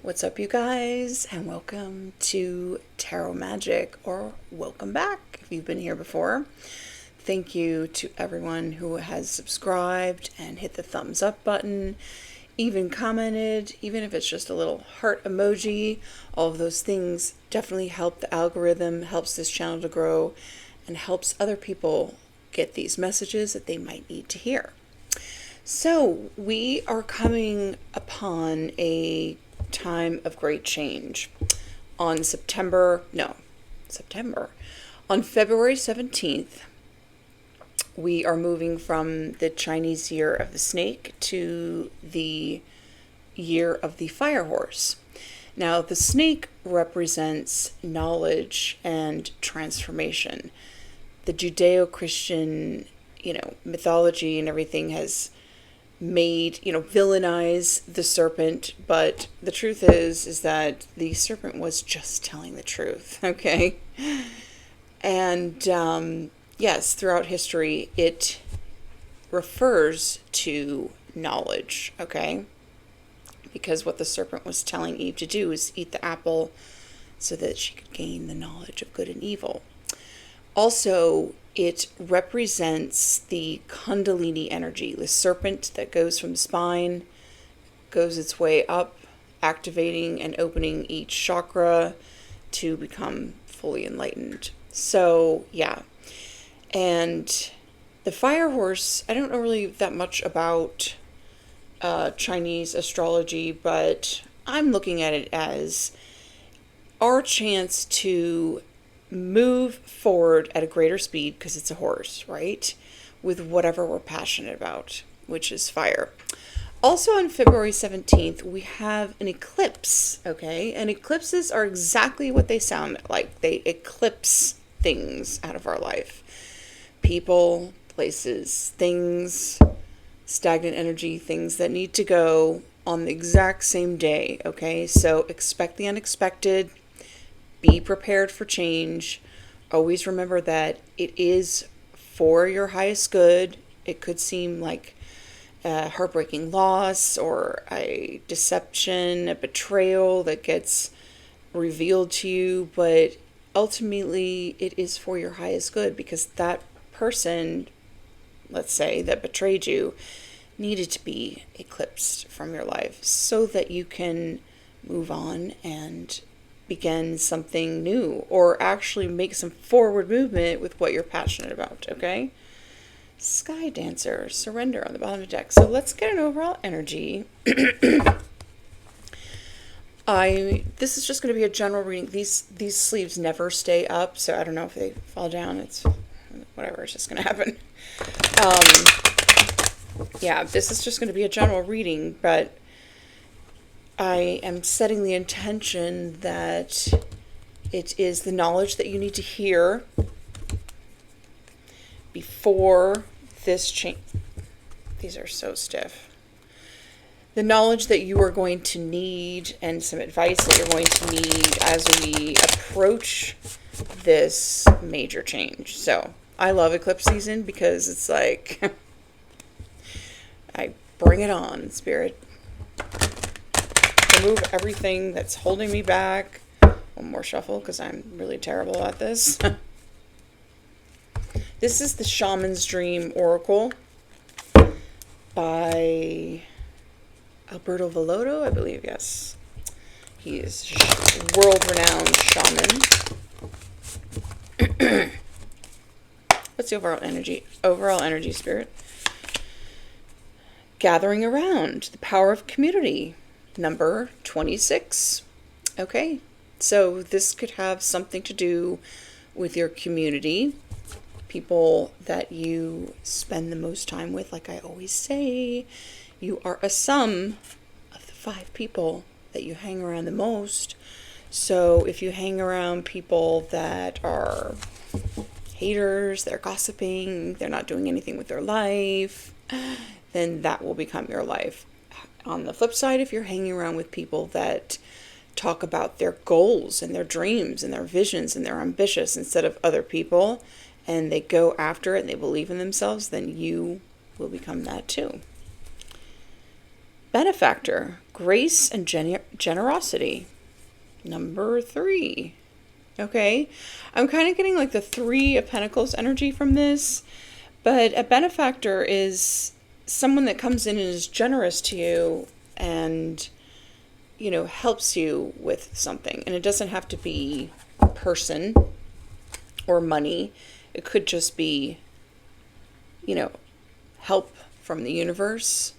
What's up, you guys, and welcome to Tarot Magic, or welcome back if you've been here before. Thank you to everyone who has subscribed and hit the thumbs up button, even commented, even if it's just a little heart emoji. All of those things definitely help the algorithm, helps this channel to grow, and helps other people get these messages that they might need to hear. So we are coming upon a time of great change on on February 17th. We are moving from the Chinese year of the snake to the year of the fire horse. Now, the snake represents knowledge and transformation. The Judeo-Christian, mythology and everything has made, villainize the serpent, but the truth is that the serpent was just telling the truth, okay? And yes, throughout history, it refers to knowledge, okay? Because what the serpent was telling Eve to do is eat the apple so that she could gain the knowledge of good and evil. Also, it represents the Kundalini energy, the serpent that goes from the spine, goes its way up, activating and opening each chakra to become fully enlightened. So, yeah. And the fire horse, I don't know really that much about Chinese astrology, but I'm looking at it as our chance to move forward at a greater speed, because it's a horse, right? With whatever we're passionate about, which is fire. Also on February 17th, we have an eclipse, okay? And eclipses are exactly what they sound like. They eclipse things out of our life. People, places, things, stagnant energy, things that need to go on the exact same day, okay? So expect the unexpected. Be prepared for change. Always remember that it is for your highest good. It could seem like a heartbreaking loss or a deception, a betrayal that gets revealed to you, but ultimately it is for your highest good, because that person, let's say, that betrayed you needed to be eclipsed from your life so that you can move on and begin something new, or actually make some forward movement with what you're passionate about, okay? Sky Dancer, Surrender on the bottom of the deck. So let's get an overall energy. This is just going to be a general reading. These sleeves never stay up, so I don't know if they fall down. It's whatever, it's just going to happen. Yeah, this is just going to be a general reading, but I am setting the intention that it is the knowledge that you need to hear before this change. These are so stiff. The knowledge that you are going to need, and some advice that you're going to need as we approach this major change. So I love eclipse season because it's like I bring it on, Spirit. Remove everything that's holding me back. One more shuffle, because I'm really terrible at this. This is the Shaman's Dream Oracle by Alberto Villoldo, I believe, yes. He is world-renowned shaman. What's the overall energy? Overall energy, Spirit. Gathering around, the power of community. Number 26. Okay, so this could have something to do with your community, people that you spend the most time with. Like I always say, you are a sum of the 5 people that you hang around the most. So if you hang around people that are haters, they're gossiping, they're not doing anything with their life, then that will become your life. On the flip side, if you're hanging around with people that talk about their goals and their dreams and their visions and they're ambitious instead of other people, and they go after it and they believe in themselves, then you will become that too. Benefactor, Grace and generosity. Number 3. Okay. I'm kind of getting like the 3 of Pentacles energy from this. But a benefactor is someone that comes in and is generous to you and, you know, helps you with something. And it doesn't have to be a person or money. It could just be, you know, help from the universe.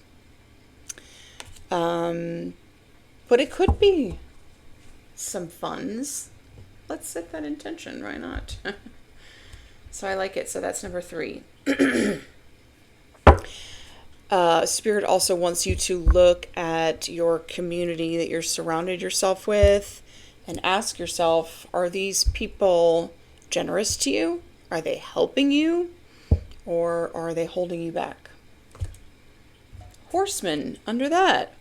But it could be some funds. Let's set that intention. Why not? So I like it. So that's number 3. Spirit also wants you to look at your community that you're surrounded yourself with and ask yourself, are these people generous to you? Are they helping you? Or are they holding you back? Horseman under that.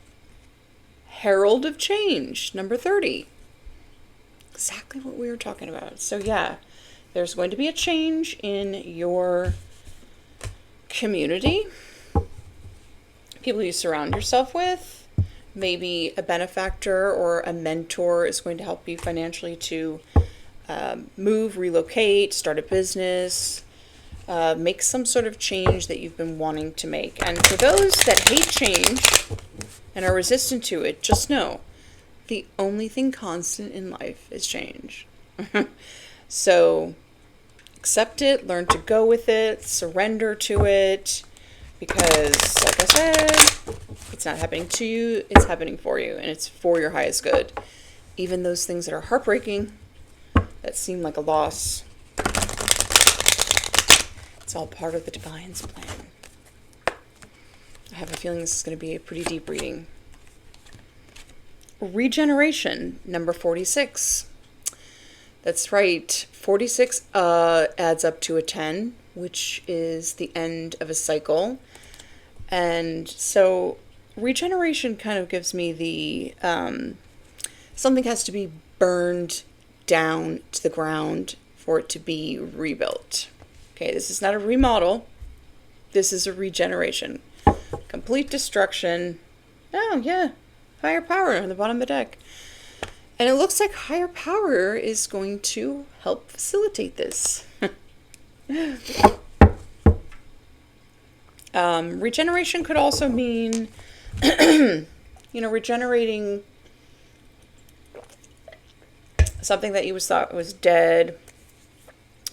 Herald of change, number 30. Exactly what we were talking about. So yeah, there's going to be a change in your community. People you surround yourself with. Maybe a benefactor or a mentor is going to help you financially to move, relocate, start a business, make some sort of change that you've been wanting to make. And for those that hate change and are resistant to it, just know the only thing constant in life is change. So accept it, learn to go with it, surrender to it, because like I said, it's not happening to you, it's happening for you, and it's for your highest good. Even those things that are heartbreaking, that seem like a loss, it's all part of the divine's plan. I have a feeling this is going to be a pretty deep reading. Regeneration, number 46. That's right. 46 adds up to a 10, which is the end of a cycle. And so regeneration kind of gives me the something has to be burned down to the ground for it to be rebuilt. Okay, this is not a remodel. This is a regeneration. Complete destruction. Oh, yeah. Higher power on the bottom of the deck. And it looks like higher power is going to help facilitate this. Regeneration could also mean, regenerating something that you thought was dead,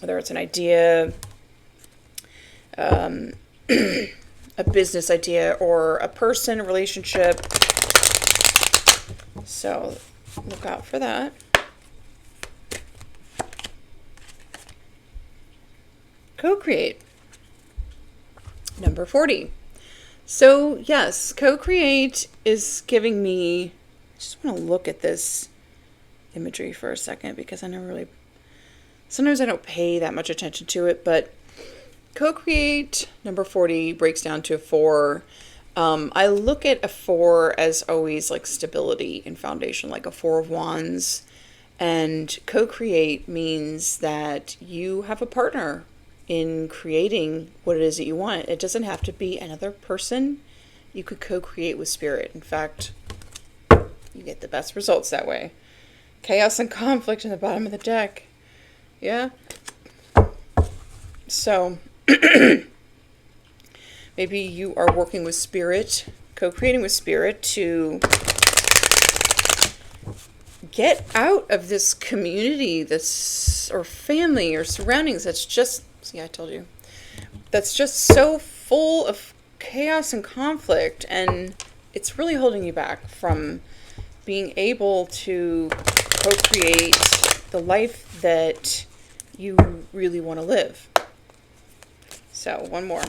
whether it's an idea, a business idea, or a person, a relationship. So look out for that. Co-create. Number 40. So yes, co-create is giving me, I just want to look at this imagery for a second because sometimes I don't pay that much attention to it, but co-create, number 40, breaks down to a 4. I look at a 4 as always like stability and foundation, like a 4 of wands. And co-create means that you have a partner in creating what it is that you want. It doesn't have to be another person. You could co-create with spirit. In fact, you get the best results that way. Chaos and conflict in the bottom of the deck. Yeah. So maybe you are working with spirit, co-creating with spirit to get out of this community, or family or surroundings that's just, see, I told you, that's just so full of chaos and conflict, and it's really holding you back from being able to co-create the life that you really want to live. So, one more.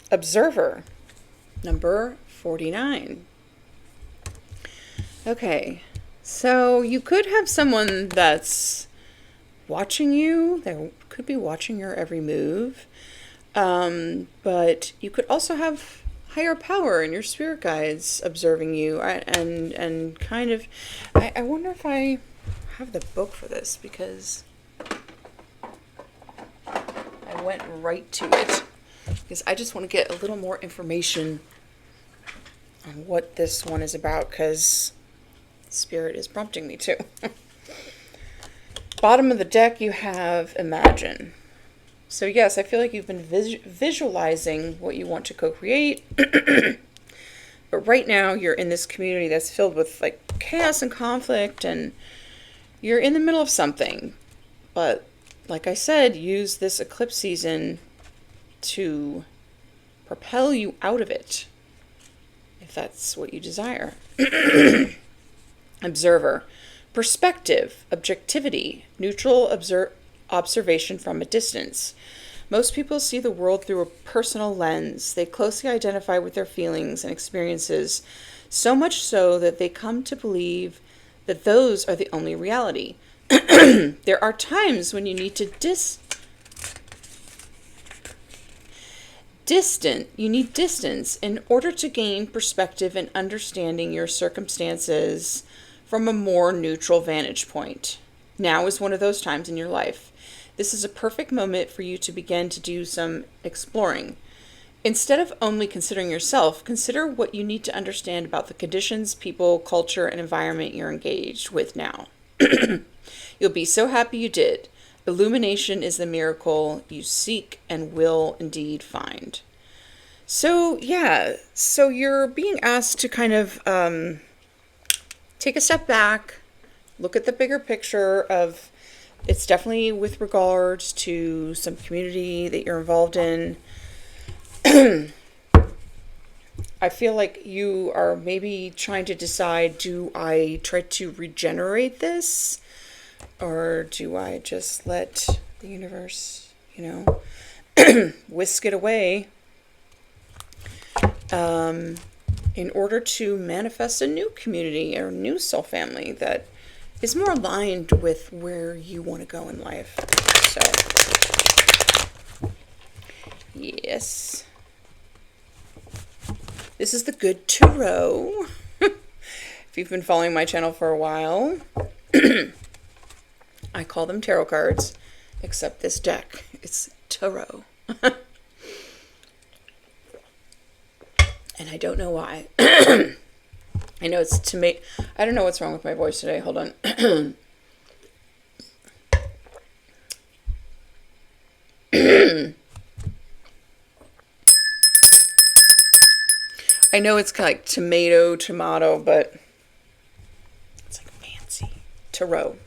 Observer, number 49. Okay, so you could have someone that's watching you. They could be watching your every move. But you could also have higher power and your spirit guides observing you. And kind of, I wonder if I have the book for this because I went right to it. Because I just want to get a little more information on what this one is about, because Spirit is prompting me to. Bottom of the deck, you have Imagine. So yes, I feel like you've been visualizing what you want to co-create. But right now, you're in this community that's filled with like chaos and conflict, and you're in the middle of something. But like I said, use this eclipse season to propel you out of it, if that's what you desire. Observer. Perspective, objectivity, neutral observation from a distance. Most people see the world through a personal lens. They closely identify with their feelings and experiences, so much so that they come to believe that those are the only reality. There are times when you need to you need distance in order to gain perspective and understanding your circumstances from a more neutral vantage point. Now is one of those times in your life. This is a perfect moment for you to begin to do some exploring. Instead of only considering yourself, consider what you need to understand about the conditions, people, culture, and environment you're engaged with now. You'll be so happy you did. Illumination is the miracle you seek and will indeed find. So, yeah. So you're being asked to kind of take a step back, look at the bigger picture of, it's definitely with regards to some community that you're involved in. I feel like you are maybe trying to decide, do I try to regenerate this? Or do I just let the universe, whisk it away in order to manifest a new community or new soul family that is more aligned with where you want to go in life. So, yes. This is the Good Tarot. If you've been following my channel for a while, I call them tarot cards, except this deck, it's tarot. And I don't know why. I know it's tomato. I don't know what's wrong with my voice today. Hold on. I know it's kind of like tomato, but it's like fancy. Tarot.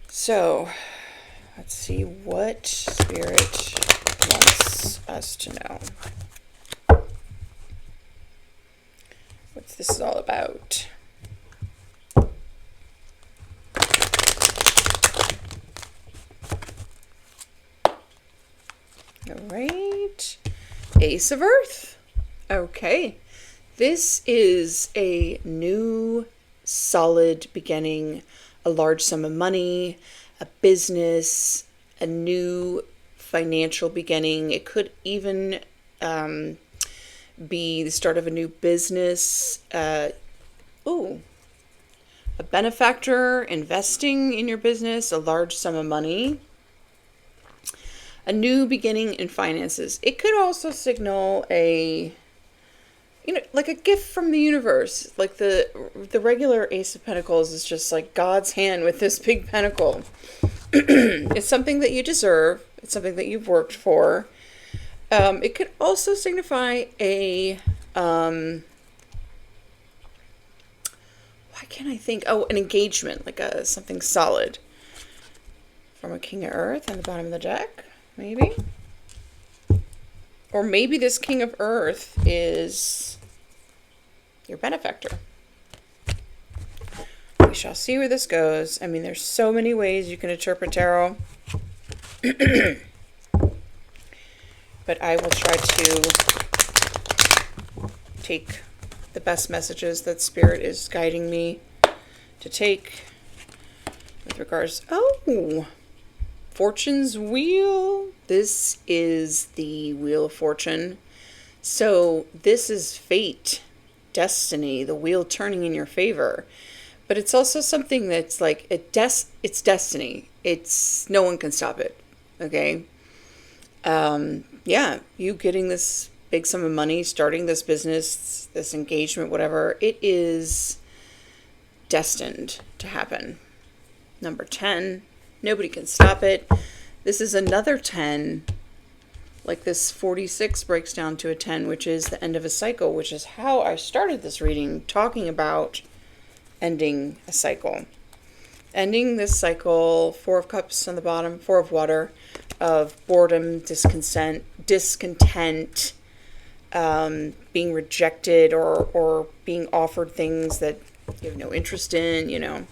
So, let's see what Spirit wants us to know. What this is all about. All right. Ace of Earth. Okay. This is a new, solid beginning, a large sum of money, a business, a new financial beginning. It could even be the start of a new business. A benefactor investing in your business, a large sum of money, a new beginning in finances. It could also signal like a gift from the universe. Like the regular Ace of Pentacles is just like God's hand with this big pentacle. It's something that you deserve. It's something that you've worked for. It could also signify a, why can't I think? Oh, an engagement, like something solid. From a King of Earth on the bottom of the deck, maybe? Or maybe this King of Earth is your benefactor. We shall see where this goes. I mean, there's so many ways you can interpret tarot. But I will try to take the best messages that Spirit is guiding me to take with regards. Oh, Fortune's Wheel. This is the Wheel of Fortune. So this is fate, destiny, the wheel turning in your favor. But it's also something that's like it's destiny. It's no one can stop it. Okay. Yeah, you getting this big sum of money, starting this business, this engagement, whatever, it is destined to happen. Number 10, nobody can stop it. This is another 10. Like this 46 breaks down to a 10, which is the end of a cycle, which is how I started this reading, talking about ending a cycle. Ending this cycle, 4 of cups on the bottom, 4 of water, of boredom, discontent, being rejected or being offered things that you have no interest in, you know.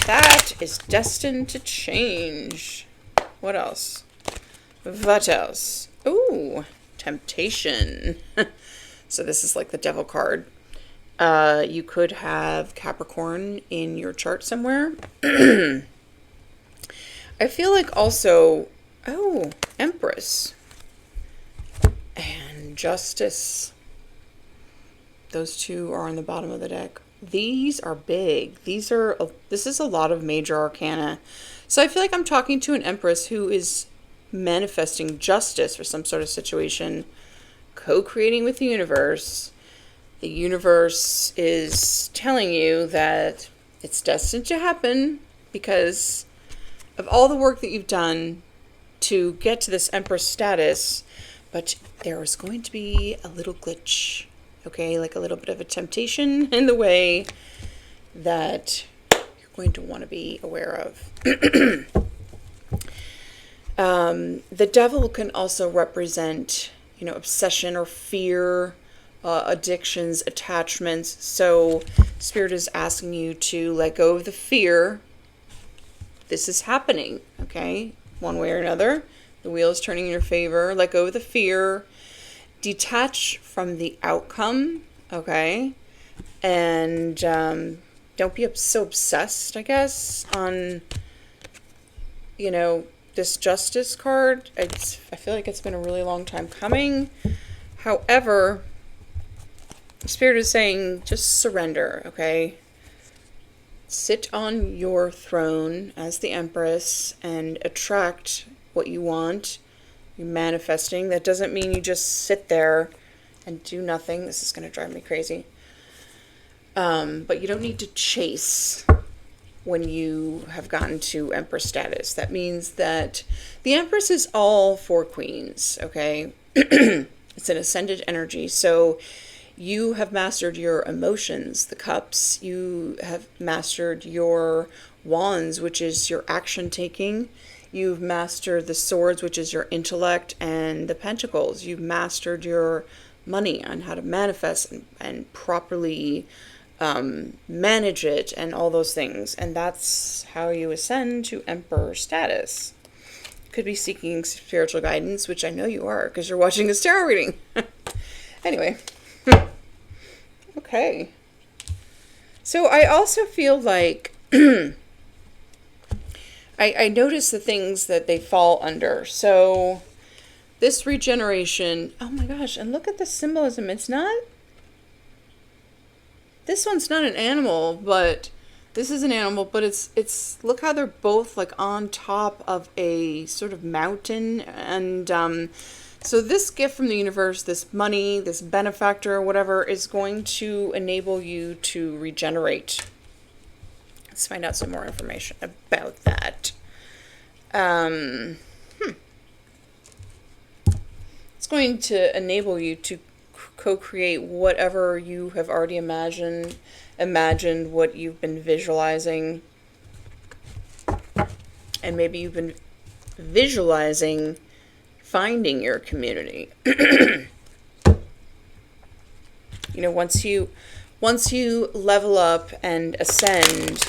That is destined to change. What else? What else? Ooh, temptation. So this is like the devil card. You could have Capricorn in your chart somewhere. I feel like also, Empress and Justice. Those two are on the bottom of the deck. These are big. This is a lot of major arcana. So I feel like I'm talking to an Empress who is manifesting justice for some sort of situation, co-creating with the universe. The universe is telling you that it's destined to happen because of all the work that you've done to get to this Empress status, but there is going to be a little glitch, okay? Like a little bit of a temptation in the way that you're going to want to be aware of. The devil can also represent, obsession or fear, addictions, attachments. So Spirit is asking you to let go of the fear. This is happening, okay? One way or another. The wheel is turning in your favor. Let go of the fear. Detach from the outcome, okay? And don't be so obsessed, I guess, on, this justice card. I feel like it's been a really long time coming. However, Spirit is saying just surrender, okay? Sit on your throne as the Empress and attract what you want. You're manifesting. That doesn't mean you just sit there and do nothing. This is going to drive me crazy. But you don't need to chase when you have gotten to Empress status. That means that the Empress is all 4 queens, okay? It's an ascended energy. So you have mastered your emotions, the cups. You have mastered your wands, which is your action taking. You've mastered the swords, which is your intellect, and the pentacles. You've mastered your money on how to manifest and properly manage it and all those things. And that's how you ascend to Emperor status. Could be seeking spiritual guidance, which I know you are because you're watching a tarot reading. Anyway. Okay. So I also feel like I notice the things that they fall under. So this regeneration, oh my gosh, and look at the symbolism. This one's not an animal, but this is an animal, but it's look how they're both like on top of a sort of mountain. And so this gift from the universe, this money, this benefactor, whatever, is going to enable you to regenerate. Let's find out some more information about that. It's going to enable you to co-create whatever you have already imagined what you've been visualizing. And maybe you've been visualizing finding your community. Once you level up and ascend,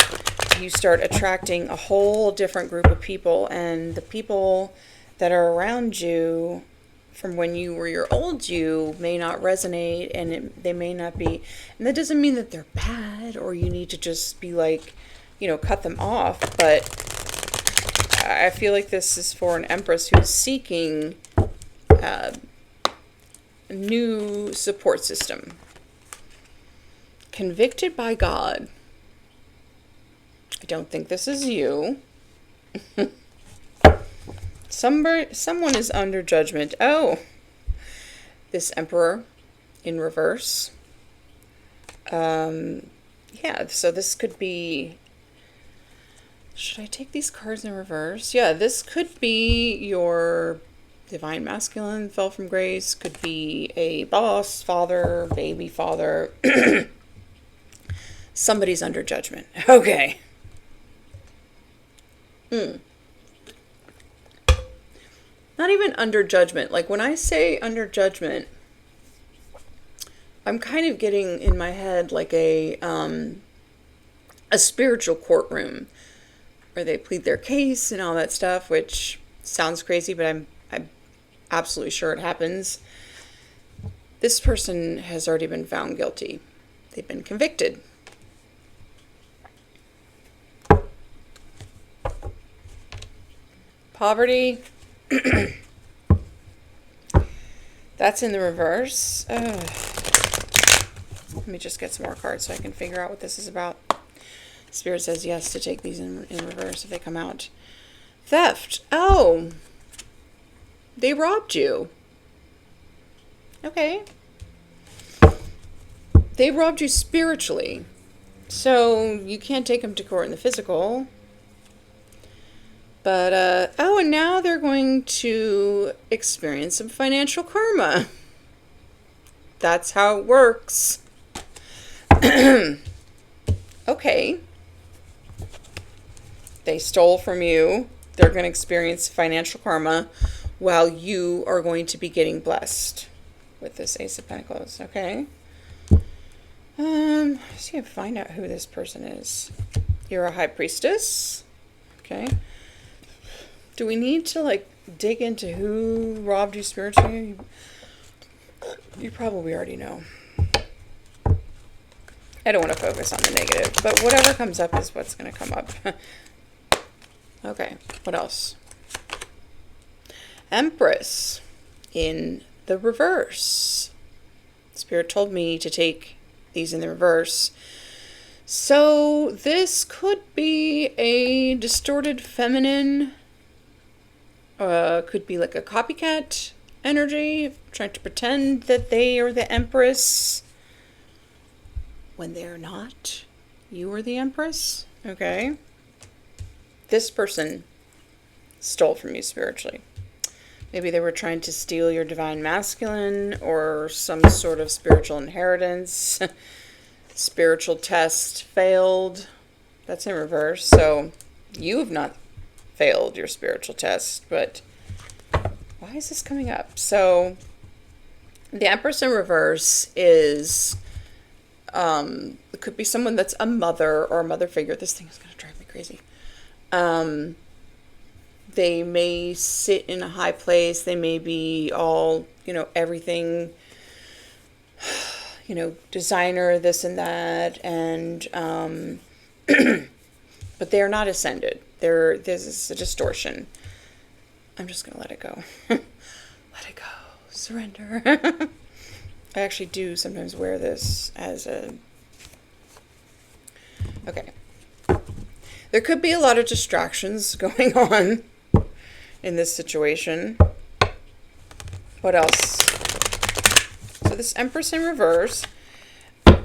you start attracting a whole different group of people, and the people that are around you from when you were your old you may not resonate, and they may not be, and that doesn't mean that they're bad or you need to just be like, cut them off, but I feel like this is for an Empress who's seeking a new support system. Convicted by God. I don't think this is you. Someone is under judgment. Oh, this Emperor in reverse. Yeah, so this could be... Should I take these cards in reverse? Yeah, this could be your divine masculine fell from grace. Could be a boss, father, baby father. Somebody's under judgment. Okay. Not even under judgment. Like, when I say under judgment, I'm kind of getting in my head like a spiritual courtroom where they plead their case and all that stuff, which sounds crazy, but I'm absolutely sure it happens. This person has already been found guilty. They've been convicted. Poverty. That's in the reverse. Let me just get some more cards so I can figure out what this is about. Spirit says yes to take these in reverse if they come out. Theft. Oh. They robbed you. Okay. They robbed you spiritually. So you can't take them to court in the physical. But, oh, and now they're going to experience some financial karma. That's how it works. Okay. They stole from you. They're going to experience financial karma while you are going to be getting blessed with this Ace of Pentacles. Okay. Let's see if I find out who this person is. You're a high priestess. Okay. Do we need to, like, dig into who robbed you spiritually? You probably already know. I don't want to focus on the negative, but whatever comes up is what's going to come up. Okay, what else? Empress in the reverse. Spirit told me to take these in the reverse. So this could be a distorted feminine. Could be like a copycat energy, trying to pretend that they are the Empress when they're not. You are the Empress. Okay. This person stole from you spiritually. Maybe they were trying to steal your divine masculine or some sort of spiritual inheritance. Spiritual test failed. That's in reverse. So you have not failed your spiritual test, but why is this coming up? So the Empress in reverse is it could be someone that's a mother or a mother figure. This thing is going to drive me crazy. They may sit in a high place. They may be all, everything, designer, this and that, and but they are not ascended. This is a distortion. I'm just going to let it go. Let it go. Surrender. I actually do sometimes wear this as a... Okay. There could be a lot of distractions going on in this situation. What else? So this Empress in reverse,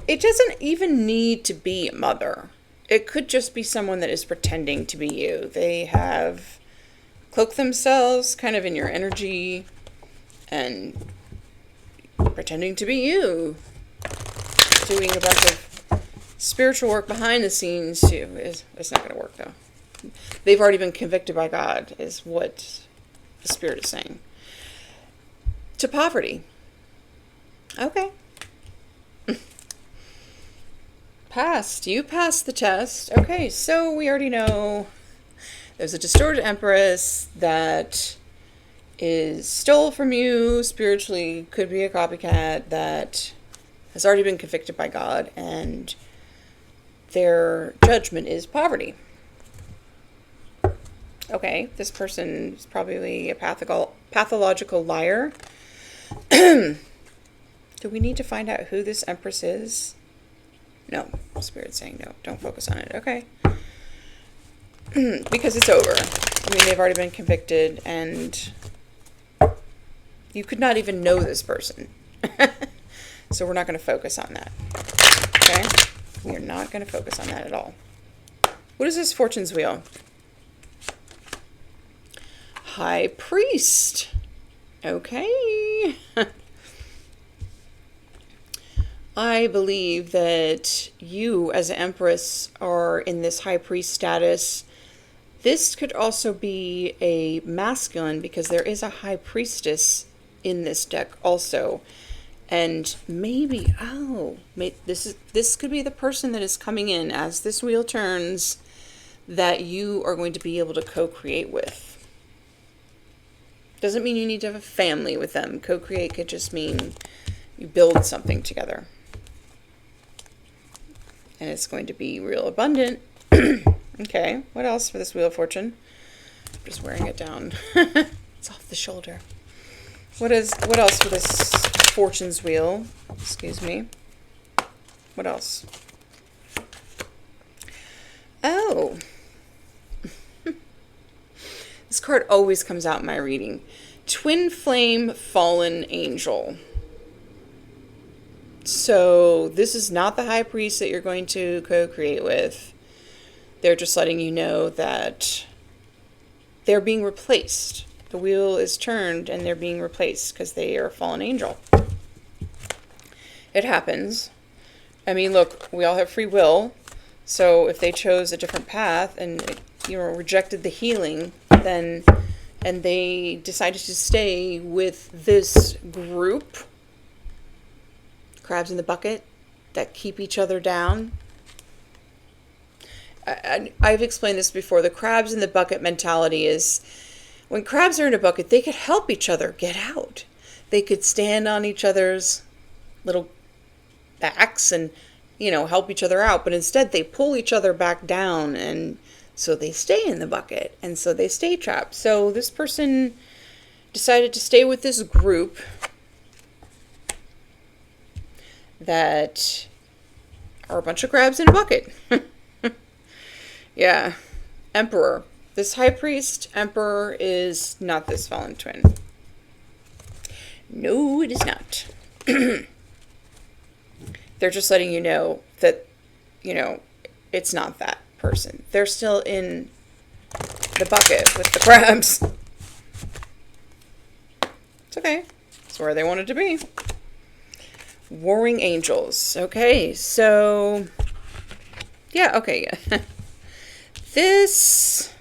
it doesn't even need to be a mother. It could just be someone that is pretending to be you. They have cloaked themselves kind of in your energy and pretending to be you. Doing a bunch of spiritual work behind the scenes too. It's not going to work though. They've already been convicted by God is what the Spirit is saying. To poverty. Okay. Passed. You passed the test. Okay, so we already know there's a distorted Empress that is stole from you spiritually, could be a copycat that has already been convicted by God, and their judgment is poverty. Okay, this person is probably a pathological liar. Do we need to find out who this Empress is? No. Spirit's saying no. Don't focus on it. Okay. Because it's over. I mean, they've already been convicted, and you could not even know this person. So we're not going to focus on that. Okay? We are not going to focus on that at all. What is this Fortune's Wheel? High Priest. Okay. I believe that you as an Empress are in this High Priest status. This could also be a masculine because there is a High Priestess in this deck also. And maybe, this could be the person that is coming in as this wheel turns that you are going to be able to co-create with. Doesn't mean you need to have a family with them. Co-create could just mean you build something together. And it's going to be real abundant. Okay, what else for this Wheel of Fortune? I'm just wearing it down. It's off the shoulder. What else for this Fortune's Wheel? Excuse me. What else? Oh. This card always comes out in my reading. Twin Flame Fallen Angel. So this is not the High Priest that you're going to co-create with. They're just letting you know that they're being replaced. The wheel is turned and they're being replaced because they are a fallen angel. It happens. I mean, look, we all have free will. So if they chose a different path and, rejected the healing, then, and they decided to stay with this group, crabs in the bucket, that keep each other down. I've explained this before. The crabs in the bucket mentality is, when crabs are in a bucket, they could help each other get out. They could stand on each other's little backs and, help each other out. But instead, they pull each other back down, and so they stay in the bucket, and so they stay trapped. So this person decided to stay with this group that are a bunch of crabs in a bucket. Yeah. Emperor. This High Priest Emperor is not this fallen twin. No, it is not. They're just letting you know that, it's not that person. They're still in the bucket with the crabs. It's okay. It's where they wanted to be. Warring Angels. Okay, so... Yeah, okay, yeah. This...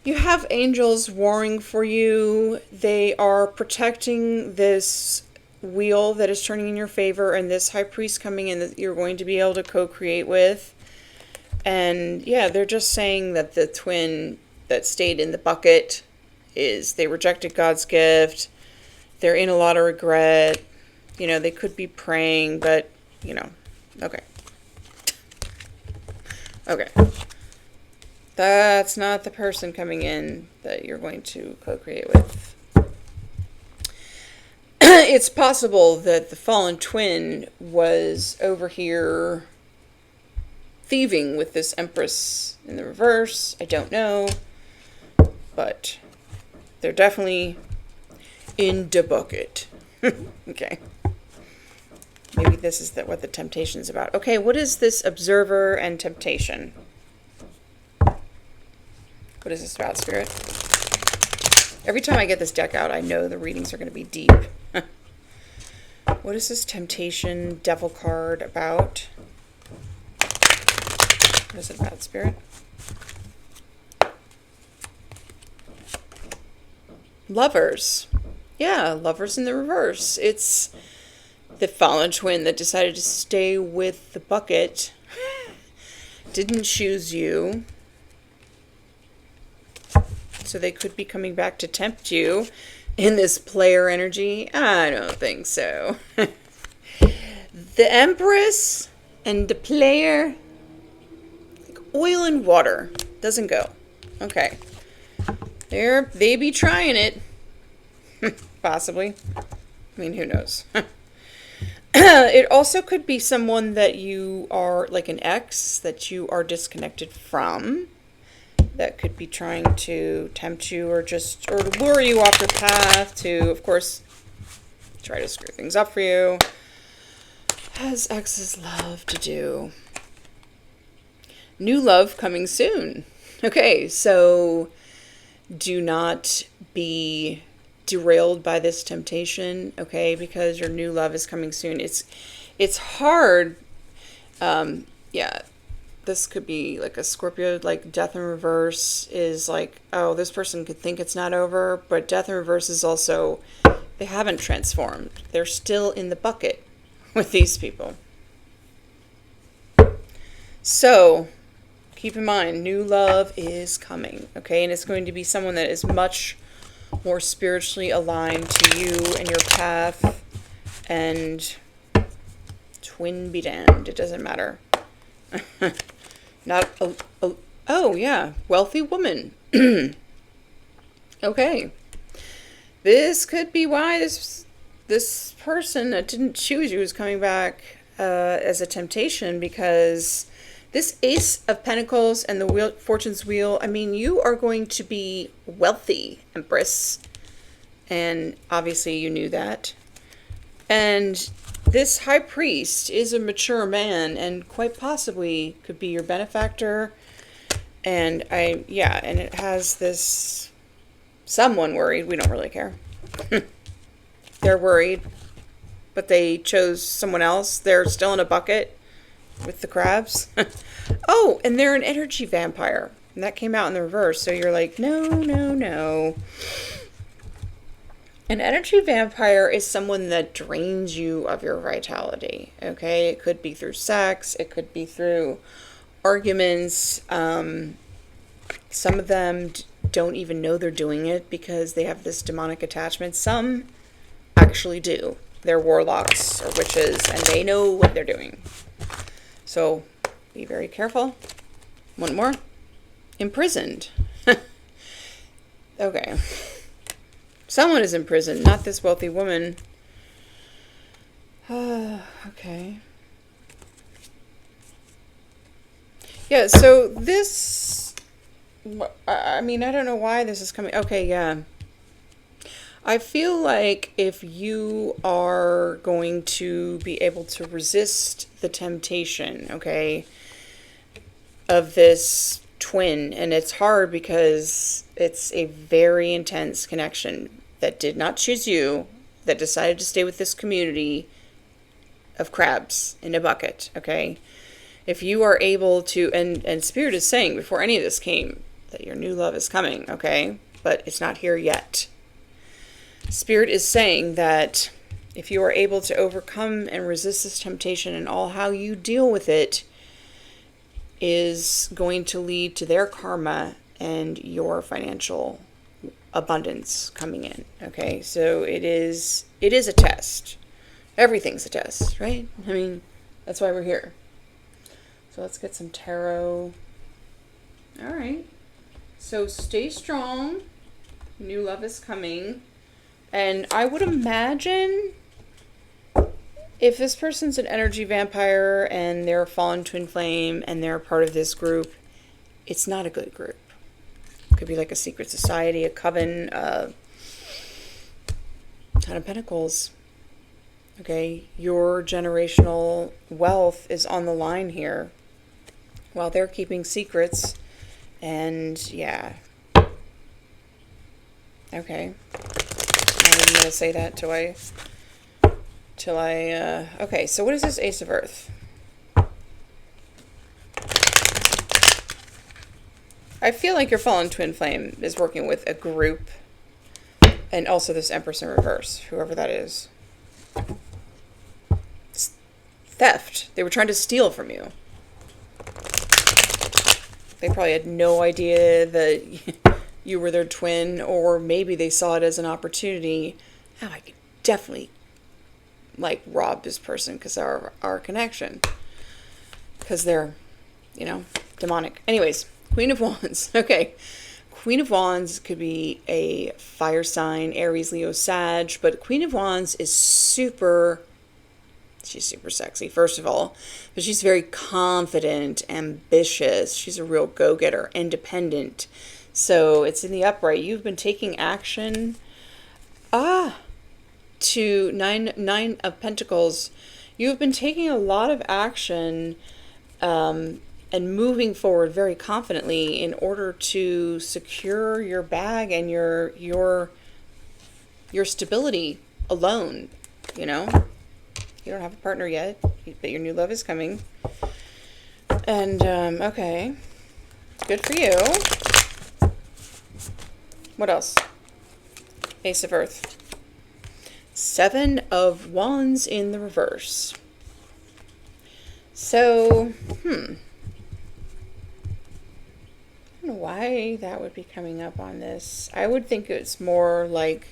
You have angels warring for you. They are protecting this wheel that is turning in your favor and this High Priest coming in that you're going to be able to co-create with. And yeah, they're just saying that the twin that stayed in the bucket they rejected God's gift. They're in a lot of regret. They could be praying, but, okay. Okay. That's not the person coming in that you're going to co-create with. It's possible that the fallen twin was over here thieving with this Empress in the reverse. I don't know. But they're definitely in the bucket. Okay. Maybe this is what the temptation is about. Okay, what is this Observer and Temptation? What is this about, Spirit? Every time I get this deck out, I know the readings are going to be deep. What is this Temptation Devil card about? What is it about, Spirit? Lovers. Yeah, Lovers in the reverse. It's the fallen twin that decided to stay with the bucket. Didn't choose you. So they could be coming back to tempt you in this player energy. I don't think so. The Empress and the player, like oil and water, doesn't go. Okay. They be trying it. Possibly. I mean, who knows? It also could be someone that you are, like an ex, that you are disconnected from. That could be trying to tempt you or lure you off your path to, of course, try to screw things up for you. As exes love to do. New love coming soon. Okay, so do not be derailed by this temptation, okay, because your new love is coming soon. It's hard. Yeah, this could be like a Scorpio, like death in reverse is like, oh, this person could think it's not over, but death in reverse is also, they haven't transformed. They're still in the bucket with these people. So keep in mind, new love is coming, okay? And it's going to be someone that is much more spiritually aligned to you and your path, and twin be damned, it doesn't matter. Not oh yeah, wealthy woman. Okay, this could be why this person that didn't choose you is coming back as a temptation, because this Ace of Pentacles and the Fortune's Wheel, I mean, you are going to be wealthy, Empress. And obviously you knew that. And this High Priest is a mature man and quite possibly could be your benefactor. And and it has this someone worried. We don't really care. They're worried, but they chose someone else. They're still in a bucket with the crabs. Oh, and they're an energy vampire. And that came out in the reverse. So you're like, no, no, no. An energy vampire is someone that drains you of your vitality. Okay? It could be through sex. It could be through arguments. Some of them don't even know they're doing it because they have this demonic attachment. Some actually do. They're warlocks or witches, and they know what they're doing. So be very careful. One more. Imprisoned. Okay. Someone is imprisoned, not this wealthy woman. Okay. Yeah, so this, I mean, I don't know why this is coming. Okay, yeah. I feel like if you are going to be able to resist the temptation, okay, of this twin, and it's hard because it's a very intense connection that did not choose you, that decided to stay with this community of crabs in a bucket, okay? If you are able to, and Spirit is saying before any of this came that your new love is coming, okay? But it's not here yet. Spirit is saying that if you are able to overcome and resist this temptation, and all how you deal with it is going to lead to their karma and your financial abundance coming in. Okay, so it is a test. Everything's a test, right? I mean, that's why we're here. So let's get some tarot. All right. So stay strong. New love is coming. And I would imagine if this person's an energy vampire and they're a fallen twin flame and they're part of this group, it's not a good group. It could be like a secret society, a coven, Ten of Pentacles. Okay, your generational wealth is on the line here while they're keeping secrets. And yeah. Okay. I'm going to say that till I okay, so what is this Ace of Earth? I feel like your fallen twin flame is working with a group, and also this Empress in reverse, whoever that is. It's theft. They were trying to steal from you. They probably had no idea that you were their twin, or maybe they saw it as an opportunity. Oh, I could definitely like rob this person because of our connection, because they're, demonic. Anyways, Queen of Wands. Okay, Queen of Wands could be a fire sign, Aries, Leo, Sag, but Queen of Wands is super She's super sexy, first of all, but she's very confident, ambitious. She's a real go-getter, independent. So it's in the upright. You've been taking action. To nine of Pentacles. You've been taking a lot of action and moving forward very confidently in order to secure your bag and your stability alone, you know? You don't have a partner yet, but your new love is coming. And, okay. Good for you. What else? Ace of Earth. 7 of Wands in the reverse. So, I don't know why that would be coming up on this. I would think it's more like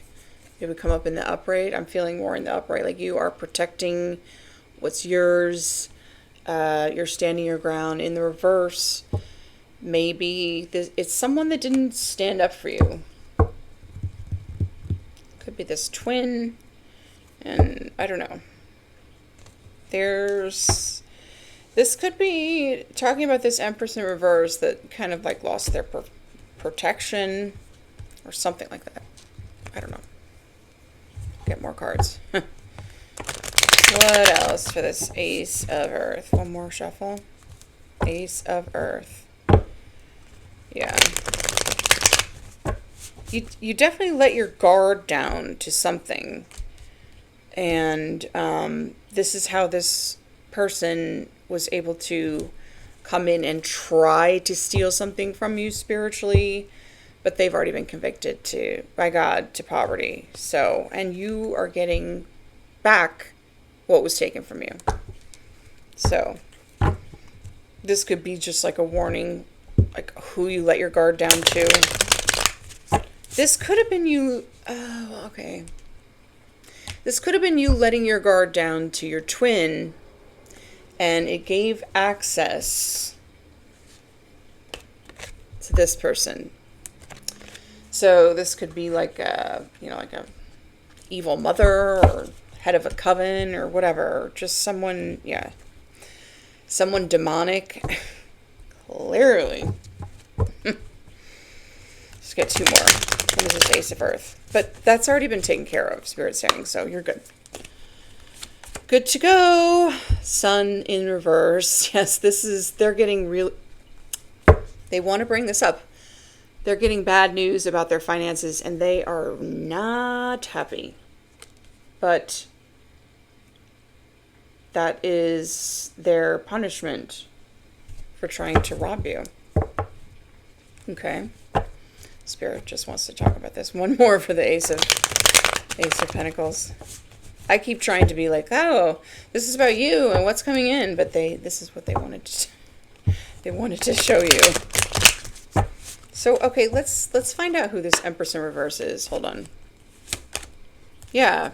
it would come up in the upright. I'm feeling more in the upright, like you are protecting what's yours. You're standing your ground. In the reverse, maybe it's someone that didn't stand up for you. Could be this twin, and I don't know. This could be talking about this Empress in reverse that kind of like lost their protection or something like that. I don't know. Get more cards. What else for this Ace of Earth? One more shuffle. Ace of Earth. Yeah. You definitely let your guard down to something. And this is how this person was able to come in and try to steal something from you spiritually, but they've already been convicted by God to poverty. So, and you are getting back what was taken from you. So, this could be just like a warning, like who you let your guard down to. This could have been you, okay. This could have been you letting your guard down to your twin, and it gave access to this person. So this could be like a, like a evil mother or head of a coven or whatever. Just someone, someone demonic. Clearly. Let's get 2 more. What is this Ace of Earth? But that's already been taken care of, Spirit's saying, so you're good. Good to go. Sun in reverse. Yes, they're getting real. They want to bring this up. They're getting bad news about their finances, and they are not happy. But that is their punishment for trying to rob you. Okay. Spirit just wants to talk about this. One more for the Ace of Pentacles. I keep trying to be like, oh, this is about you and what's coming in, but this is what they wanted to show you. So, okay, let's find out who this Empress in reverse is. Hold on. Yeah.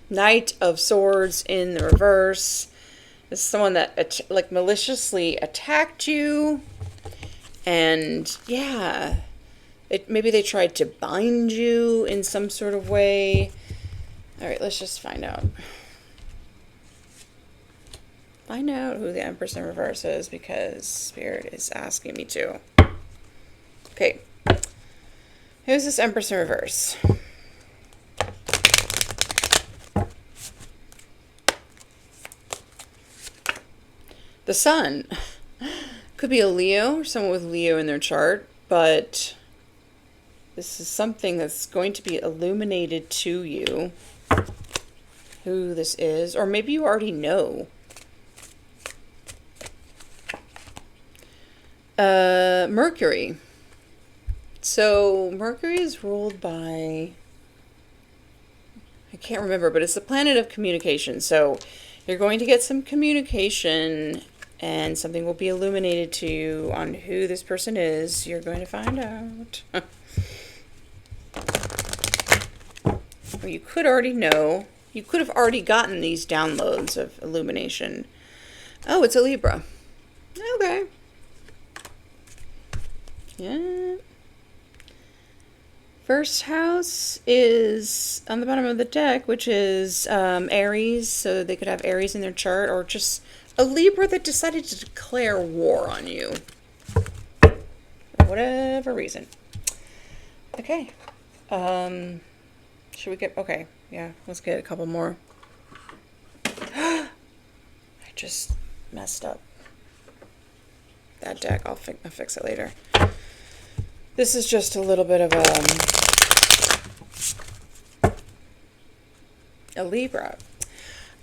Knight of Swords in the reverse. This is someone that like maliciously attacked you. And yeah, maybe they tried to bind you in some sort of way. All right, let's just find out. Find out who the Empress in reverse is, because Spirit is asking me to. Okay. Who's this Empress in reverse? The Sun. Could be a Leo or someone with Leo in their chart, but this is something that's going to be illuminated to you. Who this is, or maybe you already know. Mercury. So Mercury is ruled by, I can't remember, but it's the planet of communication. So you're going to get some communication, and something will be illuminated to you on who this person is. You're going to find out. Or you could already know. You could have already gotten these downloads of illumination. Oh, it's a Libra. Okay. Yeah. First house is on the bottom of the deck, which is Aries, so they could have Aries in their chart, or just a Libra that decided to declare war on you. For whatever reason. Okay. Should we get... Okay, yeah, let's get a couple more. I just messed up that deck. I'll fix it later. This is just a little bit of a Libra.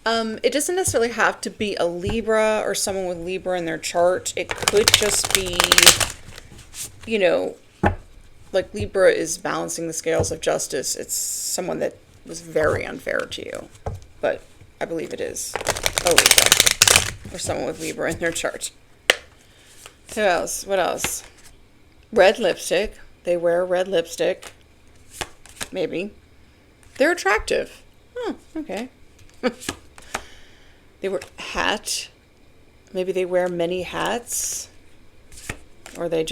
It doesn't necessarily have to be a Libra or someone with Libra in their chart. It could just be, you know, like Libra is balancing the scales of justice. It's someone that was very unfair to you. But I believe it is a Libra or someone with Libra in their chart. Who else? What else? Red lipstick. They wear red lipstick. Maybe. They're attractive. Oh, okay. They wear hat. Maybe they wear many hats. Or they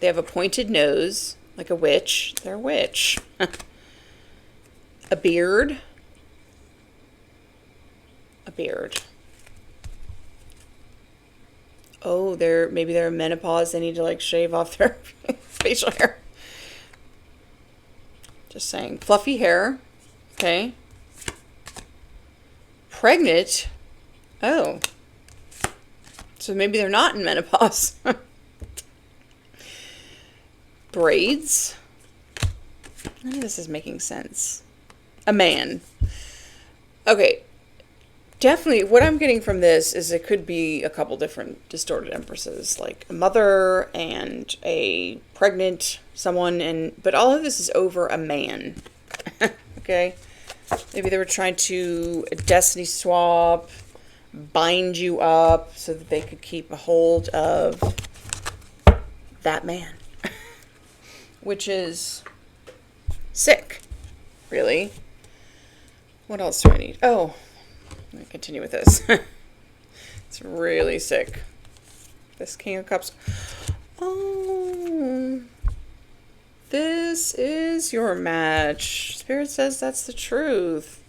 have a pointed nose, like a witch. They're a witch. A beard. A beard. Oh, maybe they're menopause. They need to like shave off their facial hair. Just saying. Fluffy hair. Okay. Pregnant. Oh. So maybe they're not in menopause. Braids. None of this is making sense. A man. Okay. Definitely, what I'm getting from this is it could be a couple different distorted empresses, like a mother and a pregnant someone, but all of this is over a man. Okay? Maybe they were trying to destiny swap, bind you up so that they could keep a hold of that man. Which is sick, really. What else do I need? Oh. Let me continue with this. It's really sick. This King of Cups. Oh. This is your match. Spirit says that's the truth.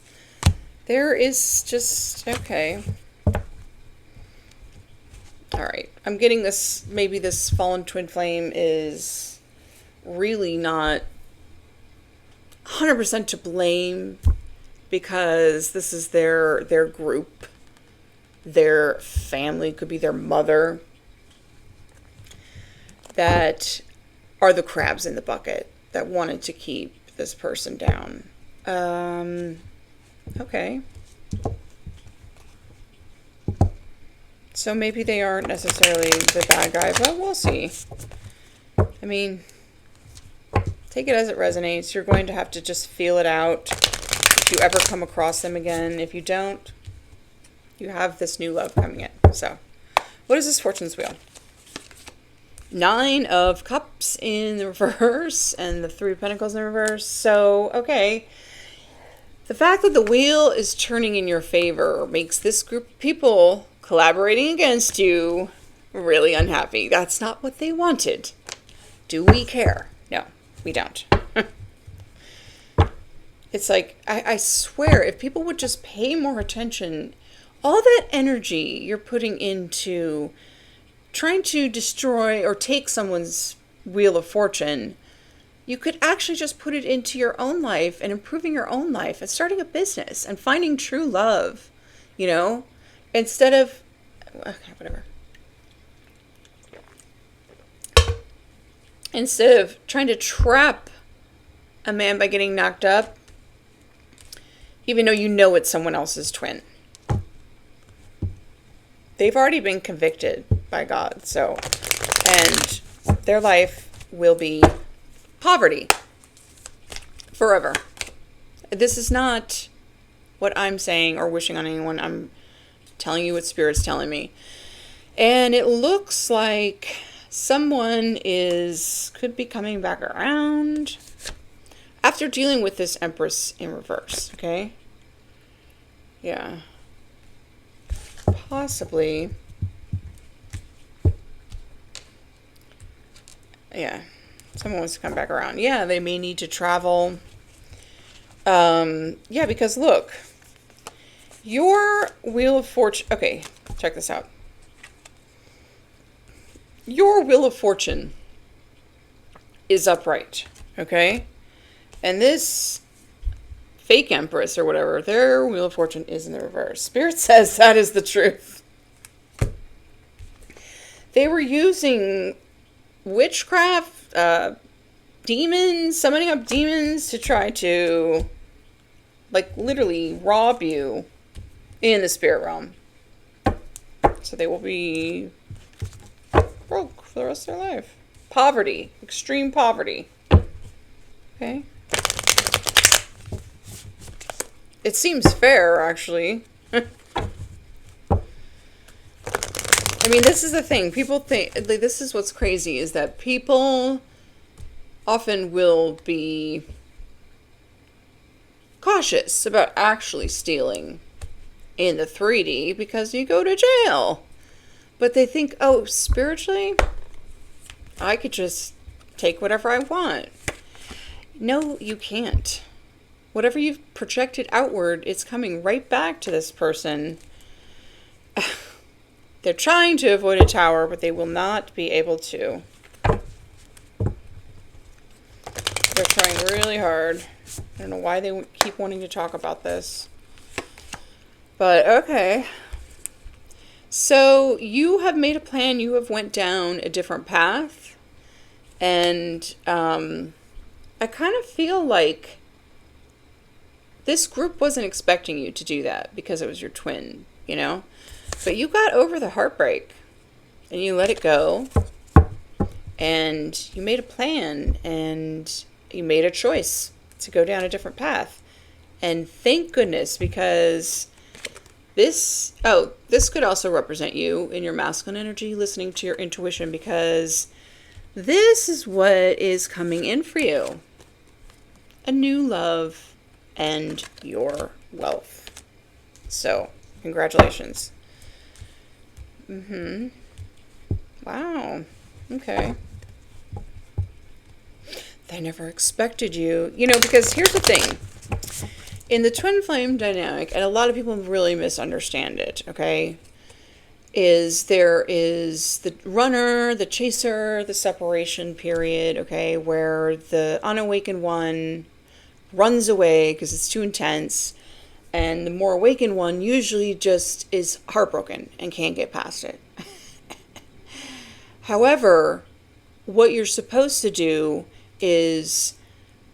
There is just... Okay. Alright. I'm getting this... Maybe this fallen twin flame is really not 100% to blame, because this is their group, their family, could be their mother, that are the crabs in the bucket that wanted to keep this person down. Okay. So maybe they aren't necessarily the bad guy, but we'll see. I mean, take it as it resonates. You're going to have to just feel it out. If you ever come across them again. If you don't, you have this new love coming in. So, what is this Fortune's Wheel? 9 of Cups in the reverse and the 3 of Pentacles in the reverse. So, okay. The fact that the wheel is turning in your favor makes this group of people collaborating against you really unhappy. That's not what they wanted. Do we care? No, we don't. It's like, I swear, if people would just pay more attention, all that energy you're putting into trying to destroy or take someone's wheel of fortune, you could actually just put it into your own life and improving your own life and starting a business and finding true love, you know, instead of, okay, whatever. Instead of trying to trap a man by getting knocked up, even though you know it's someone else's twin. They've already been convicted by God, so, and their life will be poverty forever. This is not what I'm saying or wishing on anyone. I'm telling you what Spirit's telling me. And it looks like someone could be coming back around after dealing with this Empress in reverse, okay? Yeah. Possibly. Yeah. Someone wants to come back around. Yeah, they may need to travel. Yeah, because look, your Wheel of Fortune... Okay, check this out. Your Wheel of Fortune is upright, okay? And this fake Empress or whatever, their Wheel of Fortune is in the reverse. Spirit says that is the truth. They were using witchcraft, demons, summoning up demons to try to, like, literally rob you in the spirit realm. So they will be broke for the rest of their life. Poverty. Extreme poverty. Okay. It seems fair, actually. I mean, this is the thing. People think, like, this is what's crazy, is that people often will be cautious about actually stealing in the 3D because you go to jail. But they think, oh, spiritually, I could just take whatever I want. No, you can't. Whatever you've projected outward, it's coming right back to this person. They're trying to avoid a tower, but they will not be able to. They're trying really hard. I don't know why they keep wanting to talk about this. But, okay. So, you have made a plan. You have went down a different path. And, I kind of feel like this group wasn't expecting you to do that because it was your twin, you know? But you got over the heartbreak. And you let it go. And you made a plan. And you made a choice to go down a different path. And thank goodness, because this could also represent you in your masculine energy, listening to your intuition, because this is what is coming in for you. A new love and your wealth. So, congratulations. Wow. Okay. They never expected you. You know, because here's the thing. In the twin flame dynamic, and a lot of people really misunderstand it, okay, is there is the runner, the chaser, the separation period, okay, where the unawakened one runs away because it's too intense, and the more awakened one usually just is heartbroken and can't get past it. However, what you're supposed to do is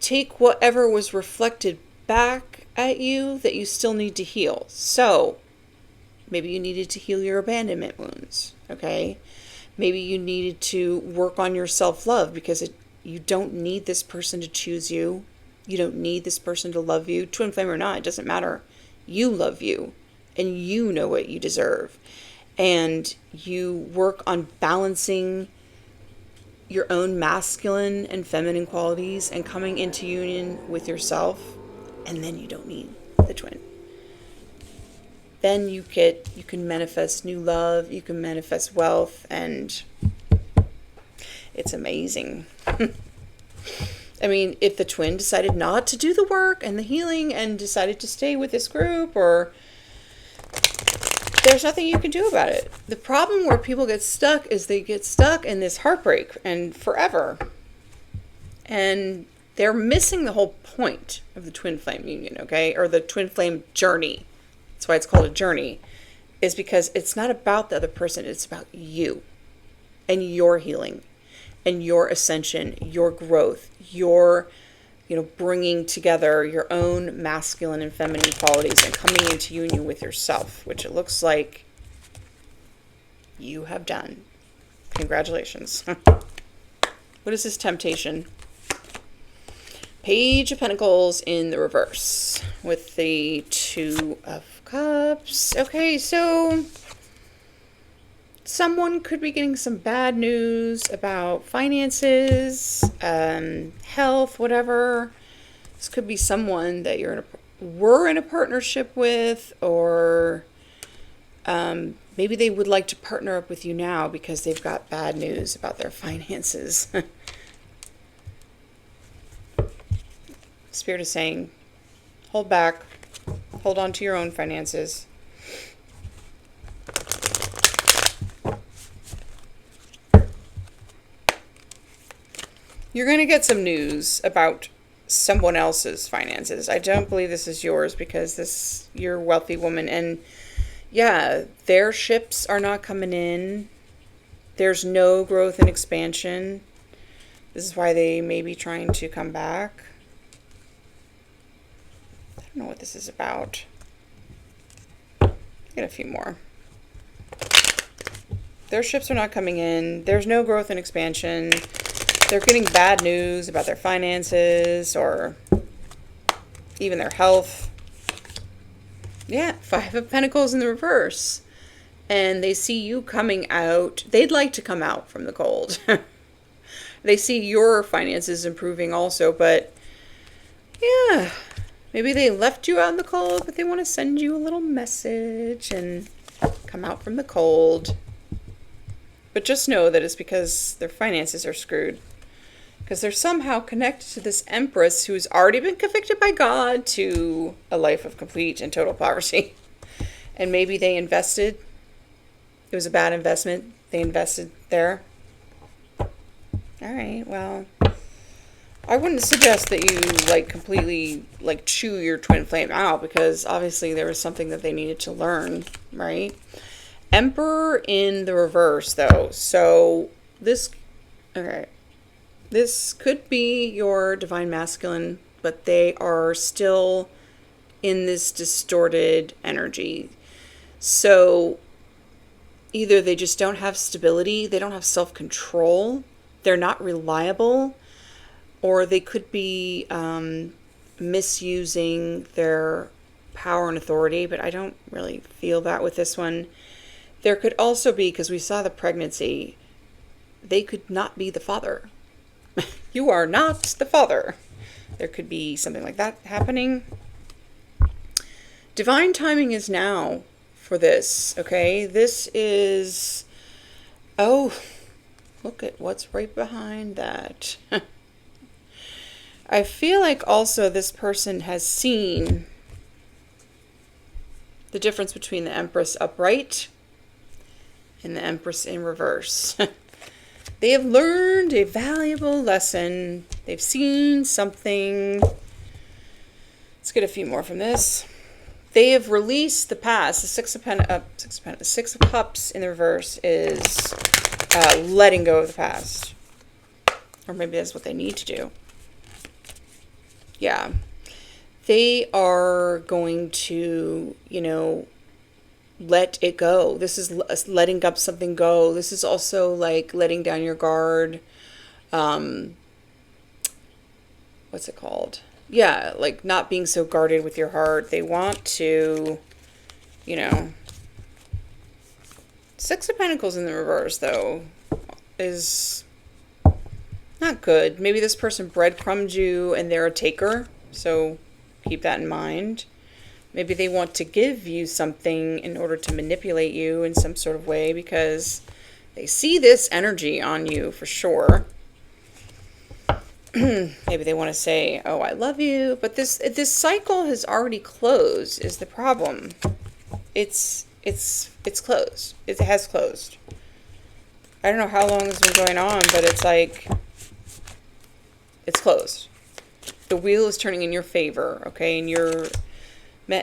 take whatever was reflected back at you that you still need to heal. So, maybe you needed to heal your abandonment wounds, okay? Maybe you needed to work on your self-love because you don't need this person to choose you. You don't need this person to love you. Twin flame or not, it doesn't matter. You love you, and you know what you deserve. And you work on balancing your own masculine and feminine qualities and coming into union with yourself, and then you don't need the twin. Then you can manifest new love, you can manifest wealth, and it's amazing. I mean, if the twin decided not to do the work and the healing and decided to stay with this group, or there's nothing you can do about it. The problem where people get stuck is they get stuck in this heartbreak and forever. And they're missing the whole point of the twin flame union, okay? Or the twin flame journey. That's why it's called a journey. Is because it's not about the other person. It's about you and your healing and your ascension, your growth, your, bringing together your own masculine and feminine qualities and coming into union with yourself, which it looks like you have done. Congratulations. What is this temptation? Page of Pentacles in the reverse with the Two of Cups. Okay, so someone could be getting some bad news about finances, health, whatever. This could be someone that were in a partnership with, or maybe they would like to partner up with you now because they've got bad news about their finances. Spirit is saying, hold back. Hold on to your own finances. You're going to get some news about someone else's finances. I don't believe this is yours because you're a wealthy woman. And yeah, their ships are not coming in. There's no growth and expansion. This is why they may be trying to come back. I don't know what this is about. Get a few more. Their ships are not coming in. There's no growth and expansion. They're getting bad news about their finances or even their health. Yeah, 5 of Pentacles in the reverse. And they see you coming out. They'd like to come out from the cold. They see your finances improving also, but yeah, maybe they left you out in the cold, but they want to send you a little message and come out from the cold. But just know that it's because their finances are screwed. Because they're somehow connected to this Empress who's already been convicted by God to a life of complete and total poverty. And maybe they invested. It was a bad investment. They invested there. All right, well, I wouldn't suggest that you completely chew your twin flame out, because obviously there was something that they needed to learn, right? Emperor in the reverse, though. So this could be your divine masculine, but they are still in this distorted energy. So either they just don't have stability, they don't have self-control, they're not reliable, or they could be misusing their power and authority, but I don't really feel that with this one. There could also be, because we saw the pregnancy, they could not be the father. You are not the father. There could be something like that happening. Divine timing is now for this, okay? This is... Oh, look at what's right behind that. I feel like also this person has seen the difference between the Empress upright and the Empress in reverse. They have learned a valuable lesson. They've seen something. Let's get a few more from this. They have released the past. The Six of Cups in the reverse is letting go of the past. Or maybe that's what they need to do. Yeah. They are going to, let it go. This is letting up something go. This is also like letting down your guard. What's it called? Yeah, like not being so guarded with your heart. They want to, Six of Pentacles in the reverse, though, is not good. Maybe this person breadcrumbed you and they're a taker, so keep that in mind. Maybe they want to give you something in order to manipulate you in some sort of way because they see this energy on you for sure. Maybe they want to say, oh, I love you. But this cycle has already closed is the problem. It's closed. It has closed. I don't know how long it's been going on, but it's like, it's closed. The wheel is turning in your favor, okay? And you're...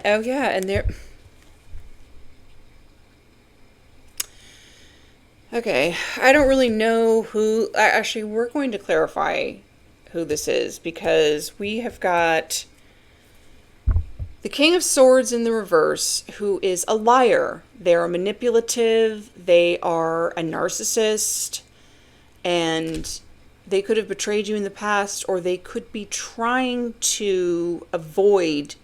Oh, yeah, and they're... Okay, I don't really know who... Actually, we're going to clarify who this is, because we have got the King of Swords in the reverse, who is a liar. They're manipulative, they are a narcissist, and they could have betrayed you in the past, or they could be trying to avoid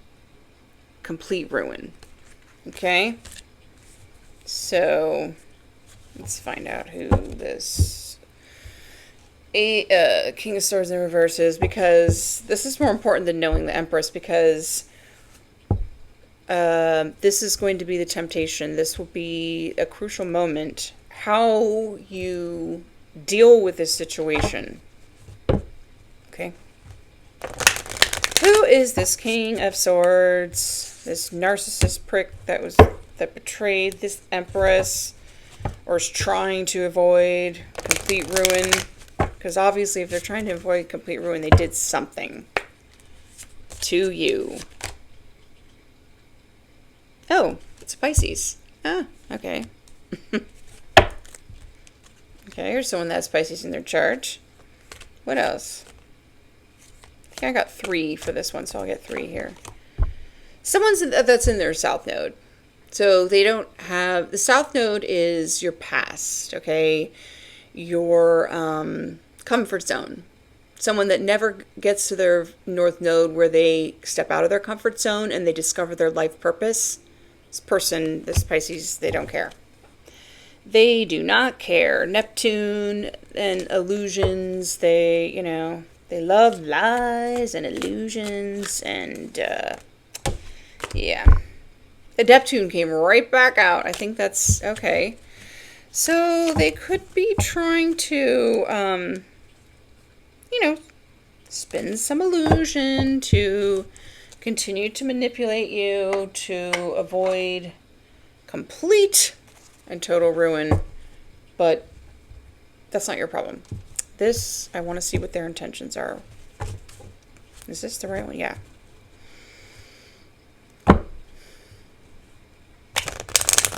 complete ruin. Okay? So, let's find out who this King of Swords in reverse is, because this is more important than knowing the Empress, because this is going to be the temptation. This will be a crucial moment. How you deal with this situation. Okay? Who is this King of Swords? This narcissist prick that betrayed this Empress, or is trying to avoid complete ruin? Because obviously if they're trying to avoid complete ruin, they did something to you. Oh, it's Pisces. Ah, okay. Okay, here's someone that has Pisces in their chart. What else? I think I got 3 for this one, so I'll get 3 here. Someone's that's in their South Node. So they don't have... The South Node is your past, okay? Your comfort zone. Someone that never gets to their North Node where they step out of their comfort zone and they discover their life purpose. This person, this Pisces, they don't care. They do not care. Neptune and illusions, they love lies and illusions and, yeah. The Neptune came right back out. I think that's okay. So they could be trying to, spin some illusion to continue to manipulate you to avoid complete and total ruin. But that's not your problem. This, I want to see what their intentions are. Is this the right one? Yeah.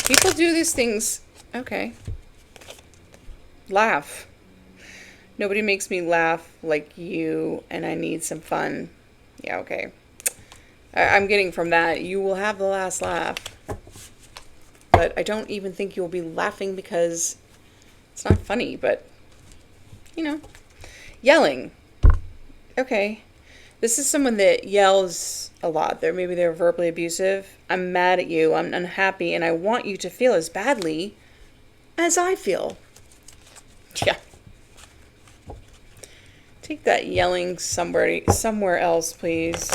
People do these things. Okay. Laugh. Nobody makes me laugh like you, and I need some fun. Yeah, okay. I'm getting from that, you will have the last laugh. But I don't even think you'll be laughing because it's not funny, but, Yelling. Okay. This is someone that yells a lot. Maybe they're verbally abusive. I'm mad at you. I'm unhappy, and I want you to feel as badly as I feel. Yeah. Take that yelling somewhere else, please.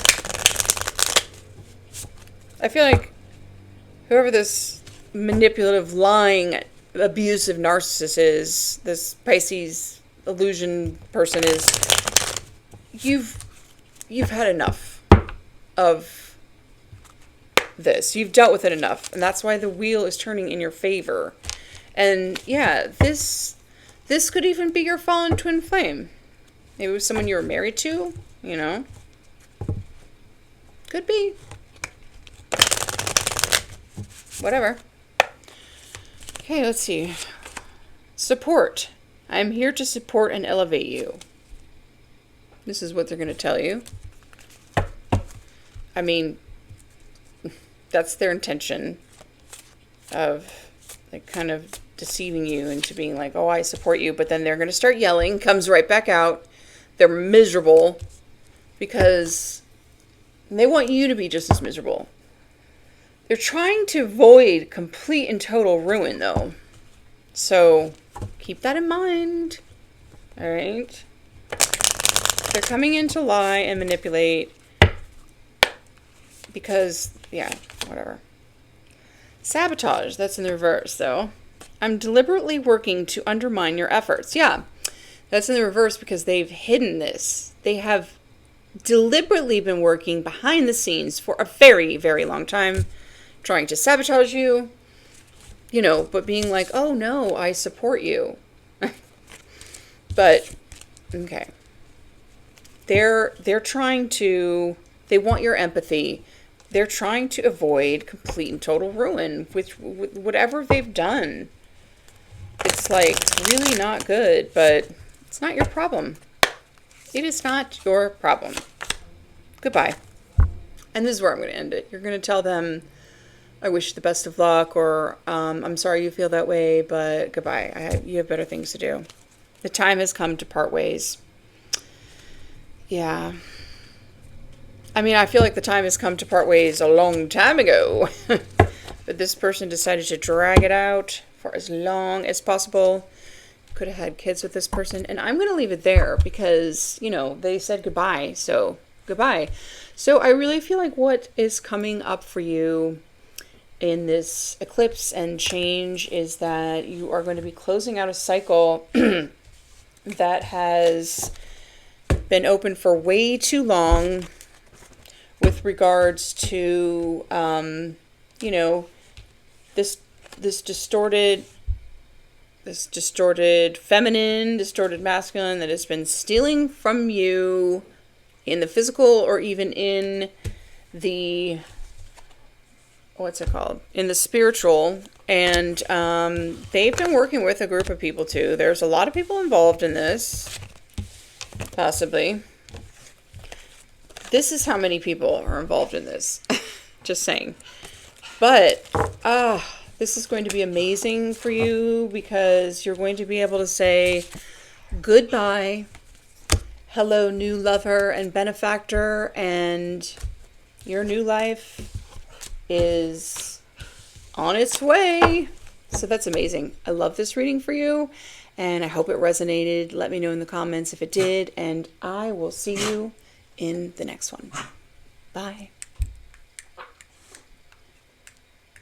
I feel like whoever this manipulative, lying, abusive narcissist is, this Pisces illusion person is, you've had enough of this. You've dealt with it enough, and that's why the wheel is turning in your favor. And yeah, this could even be your fallen twin flame. Maybe it was someone you were married to, Could be. Whatever. Okay, let's see. Support. I'm here to support and elevate you. This is what they're going to tell you. I mean, that's their intention of, like, kind of deceiving you into being like, oh, I support you. But then they're going to start yelling, comes right back out. They're miserable because they want you to be just as miserable. They're trying to avoid complete and total ruin, though. So keep that in mind. All right. They're coming in to lie and manipulate because, yeah, whatever. Sabotage, that's in the reverse, though. I'm deliberately working to undermine your efforts. Yeah, that's in the reverse because they've hidden this. They have deliberately been working behind the scenes for a very, very long time, trying to sabotage you, but being like, oh no, I support you. But, okay. They're trying to, they want your empathy. They're trying to avoid complete and total ruin with whatever they've done. It's like, it's really not good, but it's not your problem. It is not your problem. Goodbye. And this is where I'm going to end it. You're going to tell them, I wish you the best of luck, or I'm sorry you feel that way, but goodbye. You have better things to do. The time has come to part ways. Yeah. I mean, I feel like the time has come to part ways a long time ago. But this person decided to drag it out for as long as possible. Could have had kids with this person. And I'm going to leave it there because, they said goodbye. So, goodbye. So, I really feel like what is coming up for you in this eclipse and change is that you are going to be closing out a cycle that has been open for way too long. with regards to, you know, this distorted feminine, distorted masculine that has been stealing from you in the physical or even in the, what's it called? In the spiritual. And they've been working with a group of people too. There's a lot of people involved in this, possibly. This is how many people are involved in this. Just saying. But, this is going to be amazing for you because you're going to be able to say goodbye, hello, new lover and benefactor, and your new life is on its way. So that's amazing. I love this reading for you, and I hope it resonated. Let me know in the comments if it did, and I will see you in the next one. Bye.